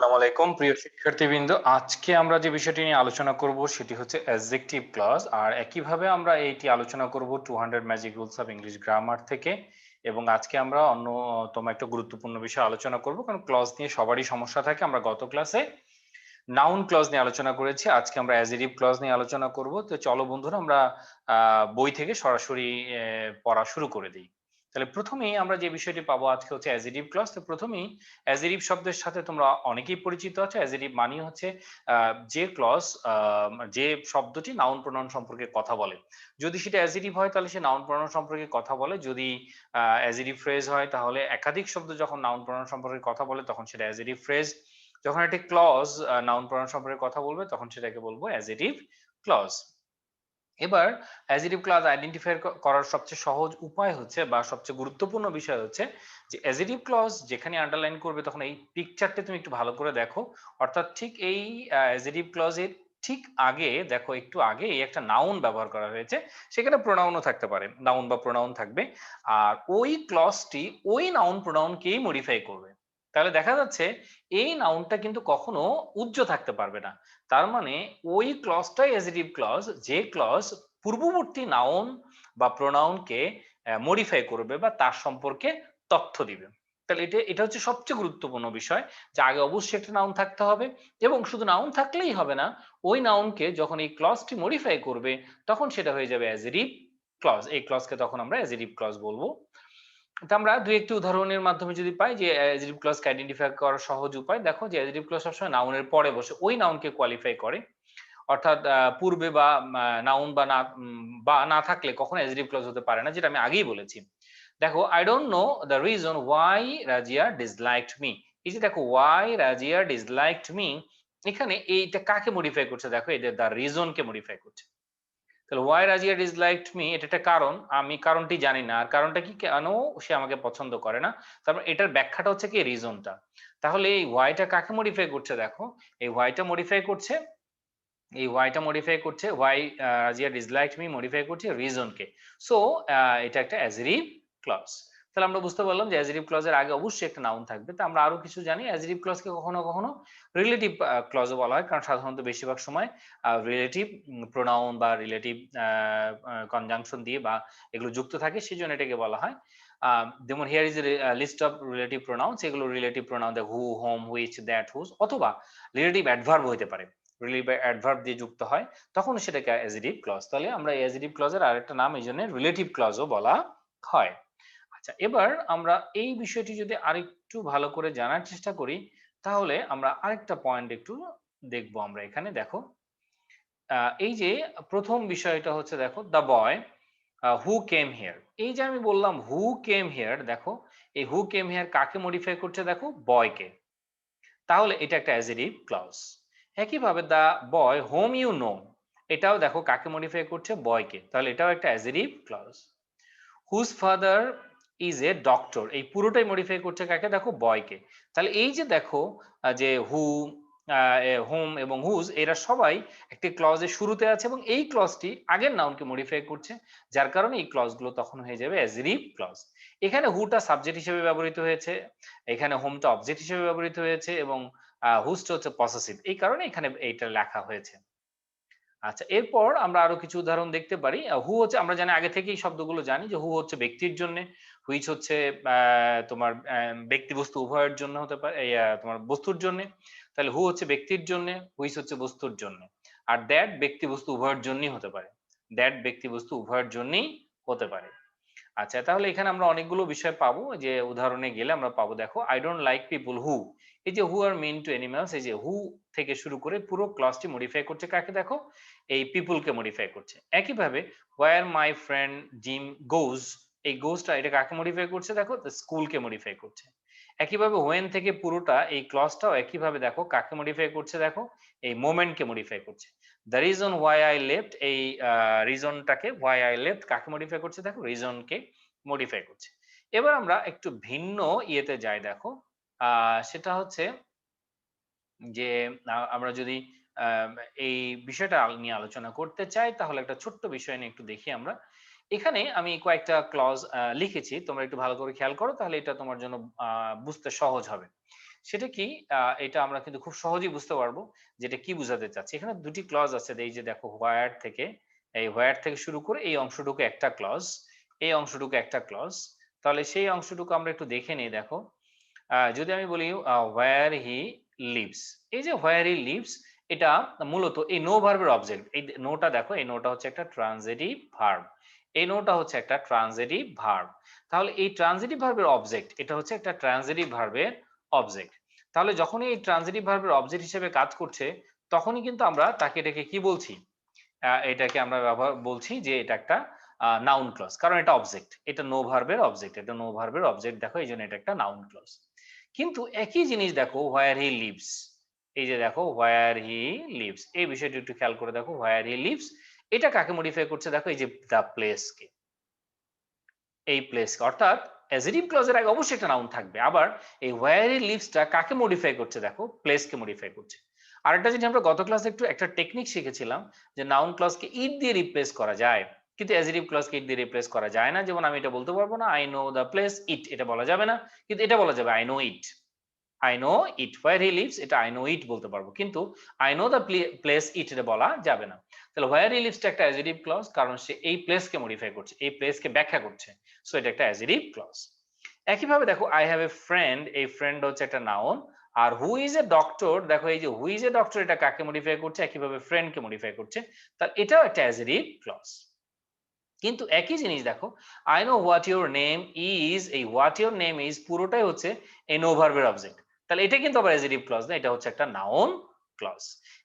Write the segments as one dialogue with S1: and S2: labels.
S1: আসসালামু আলাইকুম প্রিয় শিক্ষার্থীবৃন্দ, আজকে আমরা যে বিষয়টি নিয়ে আলোচনা করব সেটি হচ্ছে অ্যাডজেক্টিভ ক্লজ। আর একইভাবে আমরা এইটি আলোচনা করব 200 magic rules of English grammar থেকে। এবং আজকে আমরা অন্যতম একটা গুরুত্বপূর্ণ বিষয় আলোচনা করব, কারণ ক্লজ নিয়ে সবারই সমস্যা থাকে। আমরা গত ক্লাসে নাউন ক্লজ নিয়ে আলোচনা করেছি, আজকে আমরা অ্যাডজেক্টিভ ক্লজ নিয়ে আলোচনা করব। তো চলো বন্ধুরা, আমরা বই থেকে সরাসরি পড়া শুরু করে দিই। তাহলে প্রথমেই আমরা যে বিষয়টি পাবো আজকে হচ্ছে অ্যাডজেক্টিভ ক্লজ। তো প্রথমেই অ্যাডজেক্টিভ শব্দের সাথে তোমরা অনেকেই পরিচিত আছো। অ্যাডজেক্টিভ মানে হচ্ছে যে ক্লজ, যে শব্দটি নাউন প্রোনাউন সম্পর্কে কথা বলে। যদি সেটা অ্যাডজেক্টিভ হয় তাহলে সে নাউন প্রোনাউন সম্পর্কে কথা বলে। যদি অ্যাডজেক্টিভ ফ্রেজ হয় তাহলে একাধিক শব্দ যখন নাউন প্রোনাউন সম্পর্কে কথা বলে তখন সেটা অ্যাডজেক্টিভ ফ্রেজ। যখন একটি ক্লজ নাউন প্রোনাউন সম্পর্কে কথা বলবে তখন সেটাকে বলবো অ্যাডজেক্টিভ ক্লজ। এবার অ্যাডজেক্টিভ ক্লজ আইডেন্টিফাই করার সবচেয়ে সহজ উপায় হচ্ছে বা সবচেয়ে গুরুত্বপূর্ণ বিষয় হচ্ছে যে অ্যাডজেক্টিভ ক্লজ যেখানে আন্ডারলাইন করবে তখন এই পিকচারটা তুমি একটু ভালো করে দেখো। অর্থাৎ ঠিক এই অ্যাডজেক্টিভ ক্লজের ঠিক আগে দেখো, একটু আগে একটা নাউন ব্যবহার করা হয়েছে। সেখানে প্রোনাউনও থাকতে পারে, নাউন বা প্রোনাউন থাকবে। আর ওই ক্লজটি ওই নাউন প্রোনাউনকেই মডিফাই করবে। তাহলে দেখা যাচ্ছে এই নাউনটা কিন্তু কখনো উজ্জ থাকতে পারবে না। তার মানে ওই ক্লজটাই অ্যাডজেক্টিভ ক্লজ, যে ক্লজ পূর্ববর্তী নাউন বা প্রোনাউনকে মডিফাই করবে বা তার সম্পর্কে তথ্য দিবে। তাহলে এটা হচ্ছে সবচেয়ে গুরুত্বপূর্ণ বিষয়, যে আগে অবশ্যই একটা নাউন থাকতে হবে, এবং শুধু নাউন থাকলেই হবে না, ওই নাউনকে যখন এই ক্লজটি মডিফাই করবে তখন সেটা হয়ে যাবে অ্যাডজেক্টিভ ক্লজ। এই ক্লজকে তখন আমরা অ্যাডজেক্টিভ ক্লজ বলবো। তো আমরা দুই একটি উদাহরণের মাধ্যমে যদি পাই যে অ্যাডজেক্টিভ ক্লজকে আইডেন্টিফাই করার সহজ উপায়, দেখো যে অ্যাডজেক্টিভ ক্লজ সবসময় নাউনের পরে বসে ওই নাউনকে কোয়ালিফাই করে। অর্থাৎ পূর্বে বা নাউন বা না থাকলে কখনো অ্যাডজেক্টিভ ক্লজ হতে পারে না, যেটা আমি আগেই বলেছি। দেখো, I don't know the reason why Razia disliked me. এই যে দেখো, ওয়াই রাজিয়া ডিসলাইকড মি, এখানে এইটা কাকে মডিফাই করছে? দেখো, এটা দ্য রিজন কে মডিফাই করছে। তাহলে ওয়াই রাজিয়া ডিসলাইকড মি, এটা একটা কারণ, আমি কারণটি জানি না। আর কারণটা কি, কেন সে আমাকে পছন্দ করে না? তারপর এটার ব্যাখ্যাটা হচ্ছে কি, রিজনটা। তাহলে এই ওয়াইটা কাকে মডিফাই করছে? দেখো, এই ওয়াইটা মডিফাই করছে, এই ওয়াইটা মডিফাই করছে, why Razia disliked me modify করছে রিজন কে। সো এটা একটা অ্যাডজেক্টিভ ক্লজ। তাহলে আমরা বুঝতে পারলাম যে অ্যাডজেক্টিভ ক্লজের আগে অবশ্যই একটা নাউন থাকবে। তো আমরা আরো কিছু জানি, অ্যাডজেক্টিভ ক্লজকে কখনো কখনো রিলেটিভ ক্লজও বলা হয়, কারণ সাধারণত বেশিরভাগ সময় রিলেটিভ প্রোনাউন বা রিলেটিভ কনজাংশন দিয়ে বা এগুলো যুক্ত থাকে, সেই জন্য এটাকে বলা হয়। যেমন here is list of relative pronouns, এগুলো relative pronoun, who, whom, which, that, whose, অথবা রিলেটিভ অ্যাডভার্ব হতে পারে, রিলেটিভ অ্যাডভার্ব দিয়ে যুক্ত হয়, তখন সেটাকে অ্যাডজেক্টিভ ক্লজ। তাহলে আমরা অ্যাডজেক্টিভ ক্লজের আরেকটা নাম এই জন্য রিলেটিভ ক্লজও বলা হয়। আচ্ছা, এবার আমরা এই বিষয়টি যদি আরেকটু ভালো করে জানার চেষ্টা করি, তাহলে আমরা আরেকটা পয়েন্ট একটু দেখবো। আমরা এখানে দেখো, এই যে প্রথম বিষয়টা হচ্ছে, দেখো, the boy who came here. এই যে আমি বললাম হু কেম হিয়ার, দেখো এই হু কেম হিয়ার কাকে মডিফাই করছে? দেখো, বয়কে। তাহলে এটা একটা অ্যাডজেক্টিভ ক্লজ। একইভাবে the boy whom you know, এটাও দেখো কাকে মডিফাই করছে? বয়কে। তাহলে এটাও একটা adjective clause. Whose father is a doctor, এই পুরোটাই মডিফাই করছে কাকে? দেখো, বয়কে। তাহলে এই যে দেখো, যে হু, হোম এবং হুজ, এরা সবাই একটি ক্লজের শুরুতে আছে এবং এই ক্লজটি আগের নাউনকে মডিফাই করছে, যার কারণে এই ক্লজগুলো তখন হয়ে যাবে অ্যাডজেক্টিভ ক্লজ। এখানে হুটা সাবজেক্ট হিসেবে ব্যবহৃত হয়েছে, এখানে হোমটা অবজেক্ট হিসেবে ব্যবহৃত হয়েছে, এবং হুজটা হচ্ছে পসেসিভ, এই কারণে এখানে এইটা লেখা হয়েছে। আচ্ছা, এরপর আমরা আরো কিছু উদাহরণ দেখতে পারি। হু হচ্ছে, আমরা জানি আগে থেকেই শব্দগুলো জানি যে হু হচ্ছে ব্যক্তির জন্য, হুইচ হচ্ছে তোমার ব্যক্তি বস্তু উভয়ের জন্য হতে পারে, তোমার বস্তুর জন্য। তাহলে হু হচ্ছে ব্যক্তির জন্য, হুইচ হচ্ছে বস্তুর জন্য। আর দ্যাট ব্যক্তি বস্তু উভয়ের জন্যই হতে পারে, দ্যাট ব্যক্তি বস্তু উভয়ের জন্যই হতে পারে। আচ্ছা, তাহলে এখানে আমরা অনেকগুলো বিষয় পাবো, যে উদাহরণে গেলে আমরা পাবো। দেখো, I don't like people who, এই যে হু আর মিন টু অ্যানিমালস, এই যে হু থেকে শুরু করে পুরো ক্লজটি মডিফাই করছে কাকে? দেখো, এই পিপলকে মডিফাই করছে। একইভাবে ওয়্যার মাই ফ্রেন্ড জিম গোজ, এই গোজটা এটা কাকে মডিফাই করছে? দেখো, স্কুলকে মডিফাই করছে। একইভাবে হোয়েন থেকে পুরোটা এই ক্লজটাও একইভাবে দেখো কাকে মডিফাই করছে? দেখো, এই মোমেন্টকে মডিফাই করছে। The reason why I left, এই রিজনটাকে, হোয়াই আই লেফট কাকে মডিফাই করছে? দেখো, রিজনকে মডিফাই করছে। এবার আমরা একটু ভিন্ন ইয়েতে যাই। দেখো, সেটা হচ্ছে যে আমরা যদি আহ, এই বিষয়টা নিয়ে আলোচনা করতে চাই, তাহলে একটা ছোট্ট বিষয় নিয়ে একটু দেখি আমরা। এখানে আমি কয়েকটা ক্লজ লিখেছি, তোমরা একটু ভালো করে খেয়াল করো, তাহলে এটা তোমার জন্য বুঝতে সহজ হবে। সেটা কি এটা আমরা কিন্তু খুব সহজেই বুঝতে পারবো যেটা কি বোঝাতে চাচ্ছি। এখানে দুটি ক্লজ আছে, এই যে দেখো হোয়ার থেকে, এই হোয়ার থেকে শুরু করে এই অংশটুকু একটা ক্লজ, এই অংশটুকু একটা ক্লজ। তাহলে সেই অংশটুকু আমরা একটু দেখে নিই। দেখো যদি আমি বলি হোয়ার হি লিভস, এই যে হোয়ার হি লিভস এটা মূলত এই নো ভার্বের অবজেক্ট। এই নোটা দেখো, এই নোটা হচ্ছে একটা ট্রানজিটিভ ভার্ব, এই নোটা হচ্ছে একটা ট্রানজিটিভ ভার্ব। তাহলে এই ট্রানজিটিভ ভার্বের অবজেক্ট এটা হচ্ছে একটা ট্রানজিটিভ ভার্বের অবজেক্ট। তাহলে যখনই এই ট্রানজিটিভ ভার্বের অবজেক্ট হিসেবে কাজ করছে তখনই কিন্তু আমরা তাকে এটাকে কি বলছি, এটাকে আমরা ব্যবহার বলছি যে এটা একটা নাউন ক্লজ, কারণ এটা অবজেক্ট, এটা নো ভার্বের অবজেক্ট, এটা নো ভার্বের অবজেক্ট দেখো, এই জন্য এটা একটা নাউন ক্লজ। কিন্তু একই জিনিস দেখো হোয়ার হি লিভস, এই যে দেখো হোয়ার হি লিভস, এই বিষয়টি একটু খেয়াল করে দেখো, হোয়ার হি লিভস এটা কাকে মডিফাই করছে দেখো, এই যে দ্য প্লেসকে, এই প্লেসকে, অর্থাৎ অ্যাজেটিভ ক্লজের আগে অবশ্যই একটা নাউন থাকবে। আবার এই হোয়ার হি লিভসটা কাকে মডিফাই করছে দেখো, প্লেসকে মডিফাই করছে। আরেকটা জিনিস আমরা গত ক্লাসে একটু একটা টেকনিক শিখেছিলাম যে নাউন ক্লজকে ইট দিয়ে রিপ্লেস করা যায়, কিন্তু অ্যাজেটিভ ক্লজকে ইট দিয়ে রিপ্লেস করা যায় না। যেমন আমি এটা বলতে পারবো না I know the place it, এটা বলা যাবে না, কিন্তু এটা বলা যাবে I know it. I know it, where he lives এটা আই নো ইট বলতে পারবো, কিন্তু I know the place it এটা বলা যাবে না। তাহলে হোয়ার হি লিভসটা একটা অ্যাজেটিভ ক্লজ, কারণ সে এই প্লেসকে মডিফাই করছে, এই প্লেসকে ব্যাখ্যা করছে, সো এটা একটা অ্যাজেটিভ ক্লজ। একইভাবে দেখো আই হ্যাভ এ ফ্রেন্ড, এই ফ্রেন্ড হচ্ছে একটা নাউন। আর হু ইজ এ ডক্টর, দেখো এই যে হু ইজ এ ডক্টর এটা কাকে মডিফাই করছে, একইভাবে ফ্রেন্ডকে মডিফাই করছে, তার এটাও একটা অ্যাজেটিভ ক্লজ। কিন্তু একই জিনিস দেখো I know what your name is, এই হোয়াট ইউর নেম ইজ পুরোটাই হচ্ছে এই নো ভার্বের অবজেক্ট, তাহলে এটা কিন্তু আবার অ্যাজেটিভ ক্লজ না, এটা হচ্ছে একটা নাউন ক্লজ।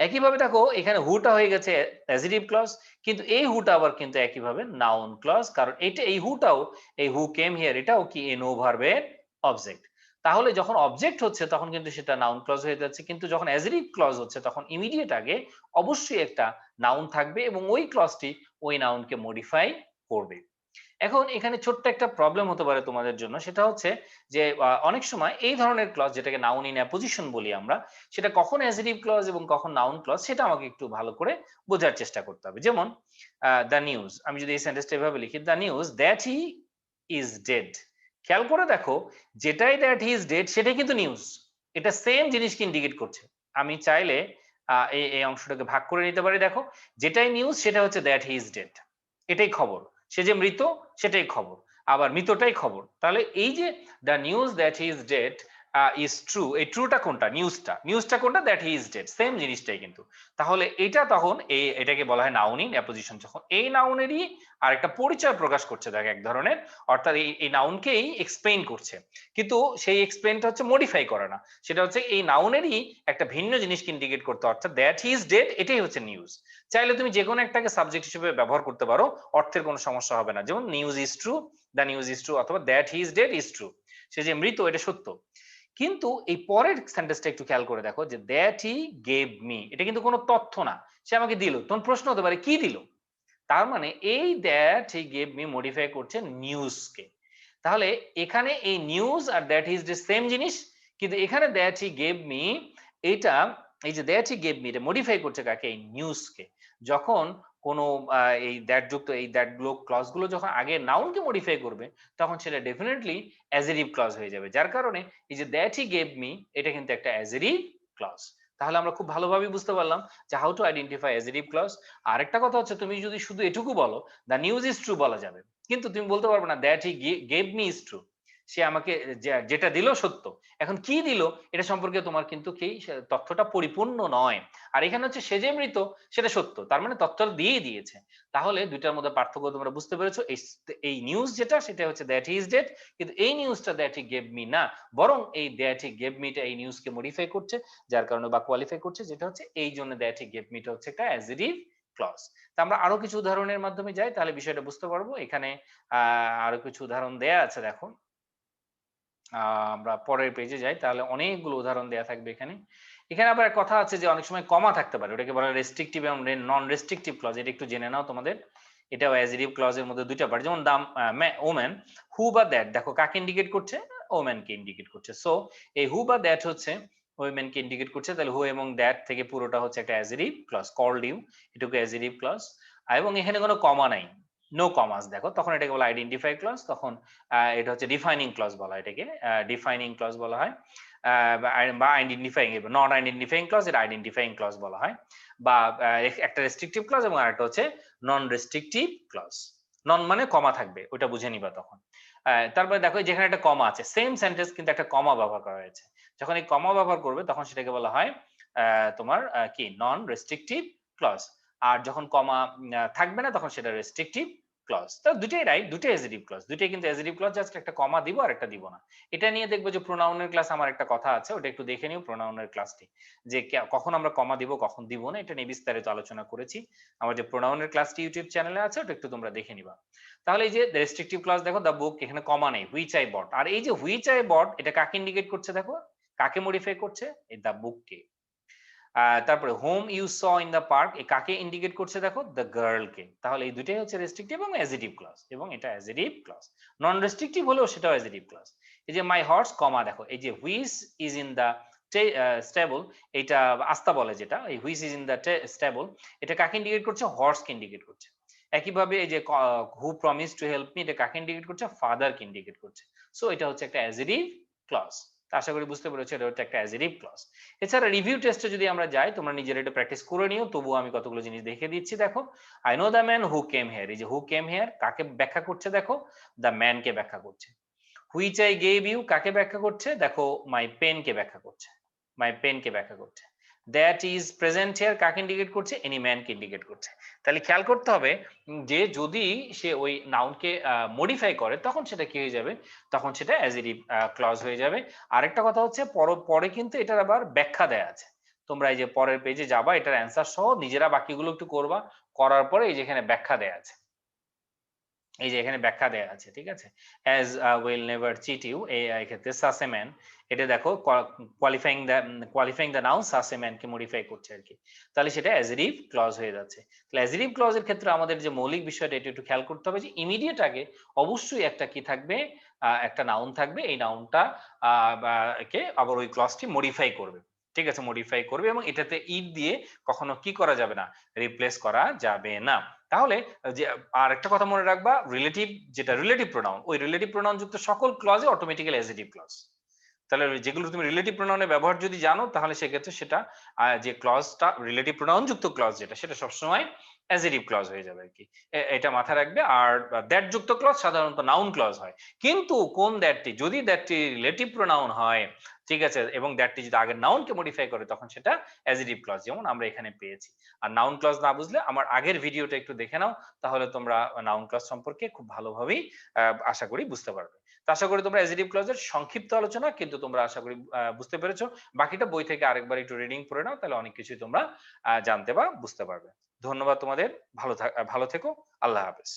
S1: একইভাবে দেখো এখানে হুটা হয়ে গেছে অ্যাজেটিভ ক্লজ, কিন্তু এই হুটা আবার কিন্তু একইভাবে নাউন ক্লজ, কারণ এটা এই হুটাও, এই হু কেম হিয়ার এটাও কি এই নো ভার্বের অবজেক্ট। তাহলে যখন অবজেক্ট হচ্ছে তখন কিন্তু সেটা নাউন ক্লজ হয়ে যাচ্ছে, কিন্তু যখন অ্যাজেটিভ ক্লজ হচ্ছে তখন ইমিডিয়েট আগে অবশ্যই একটা নাউন থাকবে এবং ওই ক্লজটি ওই নাউনকে মডিফাই করবে। এখন এখানে ছোট্ট একটা প্রবলেম হতে পারে তোমাদের জন্য, সেটা হচ্ছে যে অনেক সময় এই ধরনের ক্লজ যেটাকে নাউন ইন অ্যাপোজিশন বলি আমরা, সেটা কখন অ্যাজেটিভ ক্লজ এবং কখন নাউন ক্লজ সেটা আমাকে একটু ভালো করে বোঝার চেষ্টা করতে হবে। যেমন দ্য নিউজ, আমি যদি এই সেন্টেন্সটা এভাবে লিখি, the news that he is dead, খেয়াল করে দেখো যেটাই দ্যাট হি ইজ ডেড সেটাই কিন্তু নিউজ, এটা সেম জিনিসকে ইন্ডিকেট করছে। আমি চাইলে এই অংশটাকে ভাগ করে নিতে পারি, দেখো যেটাই নিউজ সেটা হচ্ছে দ্যাট হি ইজ ডেড, এটাই খবর, সে যে মৃত সেটাই খবর, আবার মৃতটাই খবর। তাহলে এই যে the news that he is dead is true, এই ট্রুটা কোনটা, নিউজটা, নিউজটা কোনটা, that he is dead, same জিনিসটাই কিন্তু। তাহলে এটা তখন এটাকে বলা হয় নাউন ইন অ্যাপোজিশন, যখন এই নাউনেরই আর একটা পরিচয় প্রকাশ করছে দেখ এক ধরনের, অর্থাৎ এই নাউনকেই এক্সপ্লেইন করছে, কিন্তু সেই এক্সপ্লেইনটা হচ্ছে মডিফাই করা না, সেটা হচ্ছে এই নাউনেরই একটা ভিন্ন জিনিসকে ইন্ডিকেট করতে, অর্থাৎ দ্যাট হি ইজ ডেড এটাই হচ্ছে নিউজ। চাইলে তুমি যে কোনো একটাকে সাবজেক্ট হিসেবে ব্যবহার করতে পারো, অর্থের কোনো সমস্যা হবে না। যেমন news is true, the news is true, অথবা that he is dead is true, সে যে মৃত এটা সত্য। কিন্তু এই পরের সেন্টেন্সটা একটু খেয়াল করে দেখো, যে দ্যাট হি গেভ মি, এটা কিন্তু কোনো তথ্য না, সে আমাকে দিল, তখন প্রশ্ন হতে পারে কি দিল। তার মানে এই that he gave me modify করছে নিউজকে। তাহলে এখানে এই নিউজ আর দ্যাট ইজ দ্য সেম জিনিস, কিন্তু এখানে দ্যাট হি গেভ মি এটা, এই যে দ্যাট হি গেভ মি এটা মডিফাই করছে কাকে, এই নিউজকে। যখন কোনো এই দ্যাট যুক্ত এই দ্যাট ক্লজ গুলো যখন আগে নাউনকে মডিফাই করবে তখন সেটা ডেফিনেটলি অ্যাজেটিভ ক্লজ হয়ে যাবে, যার কারণে এই যে দ্যাট হি গেভ মি এটা কিন্তু একটা অ্যাজেটিভ ক্লজ। তাহলে আমরা খুব ভালোভাবে বুঝতে পারলাম যে how to identify adjective clause. আরেকটা কথা হচ্ছে, তুমি যদি শুধু এটুকু বলো দ্য নিউজ ইজ ট্রু বলা যাবে, কিন্তু তুমি বলতে পারবে না that he gave me is true, সে আমাকে যেটা দিল সত্য। এখন কি দিল এটা সম্পর্কে তোমার কিন্তু কি তথ্যটা পরিপূর্ণ নয়। আর এখানে হচ্ছে সে যে মৃত সেটা সত্য, তার মানে তথ্যটা দিয়েই দিয়েছে। তাহলে দুইটার মধ্যে পার্থক্য তোমরা বুঝতে পেরেছো। এই নিউজ যেটা সেটা হচ্ছে দ্যাট হি ইজ ডেড, কিন্তু এই নিউজটা দ্যাট হি গেভ মি না, বরং এই দ্যাট হি গেভ মিটা এই নিউজকে মডিফাই করছে, যার কারণে বা কোয়ালিফাই করছে, যেটা হচ্ছে এই জন্য দ্যাট হি গেভ মিটা হচ্ছে একটা অ্যাজেটিভ ক্লজ। তা আমরা আরো কিছু উদাহরণের মাধ্যমে যাই, তাহলে বিষয়টা বুঝতে পারবো। এখানে আরো কিছু উদাহরণ দেয়া আছে, দেখো আমরা পরের পেজে যাই, তাহলে অনেকগুলো উদাহরণ দেয়া থাকবে এখানে। এখানে আবার এক কথা আছে যে অনেক সময় কমা থাকতে পারে, ওটাকে বলা রেস্ট্রিকটিভ এবং নন রেস্ট্রিকটিভ ক্লজ, এটা একটু জেনে নাও তোমাদের। এটাও অ্যাজেটিভ ক্লজের মধ্যে দুইটা পার্ট, যেমন দাম ওম্যান, হু বা দ্যাট, দেখো কাকে ইন্ডিকেট করছে, ওম্যান কে ইন্ডিকেট করছে। সো এই হু বা দ্যাট হচ্ছে ওমেন কে ইন্ডিকেট করছে, তাহলে হু এবং দ্যাট থেকে পুরোটা হচ্ছে একটা অ্যাজেটিভ ক্লজ। কল্ড ইউ, এটুকু অ্যাজেটিভ ক্লজ, এবং এখানে কোনো কমা নাই, নো কমাস, দেখো তখন এটাকে বলা আইডেন্টিফাই ক্লজ, তখন এটা হচ্ছে ডিফাইনিং ক্লজ বলা হয়, এটাকে ডিফাইনিং ক্লজ বলা হয়। বা আইডেন্টিফাইং নন আইডেন্টিফাইং ক্লজ, এটা আইডেন্টিফাইং ক্লজ বলা হয়। বা একটা রেস্ট্রিকটিভ ক্লজ এবং আরেকটা হচ্ছে নন রেস্ট্রিকটিভ ক্লজ। নন মানে কমা থাকবে, ওটা বুঝে নিবা তখন। তারপরে দেখো যেখানে একটা কমা আছে, সেম সেন্টেন্স কিন্তু একটা কমা ব্যবহার করা হয়েছে। যখন এই কমা ব্যবহার করবে তখন সেটাকে বলা হয় তোমার কি নন রেস্ট্রিকটিভ ক্লজ। আর যখন কমা থাকবে না তখন সেটা রেস্ট্রিকটিভ ক্লজ। তো দুটোই রাইট, দুটোই অ্যাডজেক্টিভ ক্লজ, দুটোই কিন্তু অ্যাডজেক্টিভ ক্লজ, জাস্ট একটা কমা দিব আর একটা দিব না। এটা নিয়ে দেখবো যে প্রোনাউনের ক্লাস আমার একটা কথা আছে, ওটা একটু দেখে নিও প্রোনাউনের ক্লাসটি, যে কখন আমরা কমা দিব কখন দিব না, এটা নিয়ে বিস্তারিত আলোচনা করেছি। আমার যে প্রোনাউনের ক্লাসটি ইউটিউব চ্যানেলে আছে, ওটা একটু তোমরা দেখে নিবা। তাহলে এই যে রেস্ট্রিকটিভ ক্লজ দেখো দ্য বুক, এখানে কমা নেই, হুইচ আই বট। আর এই যে হুইচ আই বট, এটা কাকে ইন্ডিকেট করছে দেখো, কাকে মডিফাই করছে, এই দ্য বুককে। তারপরে whom you saw in the park, এ কাকে ইন্ডিকেট করছে দেখো, দ্য গার্লকে। তাহলে এই দুটোই হচ্ছে রেস্ট্রিকটিভ এবং অ্যাডজেক্টিভ ক্লজ, এবং এটা অ্যাডজেক্টিভ ক্লজ। নন রেস্ট্রিকটিভ হলেও সেটাও অ্যাডজেক্টিভ ক্লজ। এই যে মাই হর্স কমা দেখো, এই যে which is in the stable, এটা আস্তা বলে যেটা, এই which is in the stable, এটা কাকে ইন্ডিকেট করছে, হর্সকে ইন্ডিকেট করছে। একইভাবে এই যে হু প্রমিস টু হেল্প মি, এটা কাকে ইন্ডিকেট করছে, ফাদারকে ইন্ডিকেট করছে। সো এটা হচ্ছে একটা অ্যাডজেক্টিভ ক্লজ। আশা করি বুঝতে পেরেছো, এটা হচ্ছে একটা অ্যাডজেক্টিভ ক্লজ। এছাড়া রিভিউ টেস্টে যদি আমরা যাই, তোমরা নিজেরা একটু প্র্যাকটিস করে নিও, তবুও আমি কতগুলো জিনিস দেখে দিচ্ছি। দেখো, I know the man who came here, এই যে হু কেম হিয়ার কাকে ব্যাখ্যা করছে দেখো, দ্য ম্যানকে ব্যাখ্যা করছে। হুইচ আই গেভ ইউ কাকে ব্যাখ্যা করছে দেখো, মাই পেনকে ব্যাখ্যা করছে, মাই পেনকে ব্যাখ্যা করছে। দ্যাট ইজ প্রেজেন্ট হিয়ার কাকে ইন্ডিকেট করছে, এনি ম্যানকে ইন্ডিকেট করছে। তাহলে খেয়াল করতে হবে যে যদি সে ওই নাউনকে মডিফাই করে তখন সেটা কি হয়ে যাবে, তখন সেটা অ্যাডজেক্টিভ ক্লজ হয়ে যাবে। আরেকটা কথা হচ্ছে পরে কিন্তু এটার আবার ব্যাখ্যা দেয়া আছে। তোমরা এই যে পরের পেজে যাবা, এটার অ্যান্সার সহ নিজেরা বাকিগুলো একটু করবা, করার পরে এই যে এখানে ব্যাখ্যা দেয়া আছে, এই যে এখানে ব্যাখ্যা দেয়া আছে, ঠিক আছে। As will never cheat you, এই ক্ষেত্রে সাস এ ম্যান, এটা দেখো qualifying the noun such a man কে মডিফাই করছে আর কি। তাহলে সেটা অ্যাডজেক্টিভ ক্লজ হয়ে যাচ্ছে। তাহলে অ্যাডজেক্টিভ ক্লজের ক্ষেত্রে আমাদের যে মৌলিক বিষয়টা, এটা একটু খেয়াল করতে হবে যে ইমিডিয়েট আগে অবশ্যই একটা কি থাকবে, একটা নাউন থাকবে, এই নাউনটা কে আবার ওই ক্লজটি মডিফাই করবে, ঠিক আছে, মডিফাই করবে, এবং এটাতে ইট দিয়ে কখনো কি করা যাবে না, রিপ্লেস করা যাবে না। তাহলে যে আর একটা কথা মনে রাখবা, রিলেটিভ, যেটা রিলেটিভ প্রোনাউন, ওই রিলেটিভ প্রোনাউন যুক্ত সকল ক্লজে অটোমেটিক্যালি অ্যাডজেক্টিভ ক্লজ। তাহলে যেগুলো তুমি রিলেটিভ প্রোনাউনের ব্যবহার যদি জানো, তাহলে সেক্ষেত্রে সেটা যে ক্লজটা রিলেটিভ প্রোনাউন যুক্ত ক্লজ যেটা, সেটা সবসময় অ্যাডজেক্টিভ ক্লজ হয়ে যাবে আর কি। এটা মাথায় রাখবে। আর দ্যাট যুক্ত ক্লজ সাধারণত নাউন ক্লজ হয়, কিন্তু কোন দ্যাটটি, যদি দ্যাটটি রিলেটিভ প্রোনাউন হয়, ঠিক আছে, এবং দ্যাটটি যদি আগের নাউনকে মডিফাই করে, তখন সেটা অ্যাডজেক্টিভ ক্লজ, যেমন আমরা এখানে পেয়েছি। আর নাউন ক্লজ না বুঝলে আমার আগের ভিডিওটা একটু দেখে নাও, তাহলে তোমরা নাউন ক্লজ সম্পর্কে খুব ভালোভাবেই আশা করি বুঝতে পারবে। তো আশা করি তোমরা অ্যাডজেক্টিভ ক্লজের সংক্ষিপ্ত আলোচনা কিন্তু তোমরা আশা করি বুঝতে পেরেছো। বাকিটা বই থেকে আরেকবার একটু রিডিং পড়ে নাও, তাহলে অনেক কিছুই তোমরা জানতে বা বুঝতে পারবে। ধন্যবাদ তোমাদের। ভালো থেকো। আল্লাহ হাফেজ।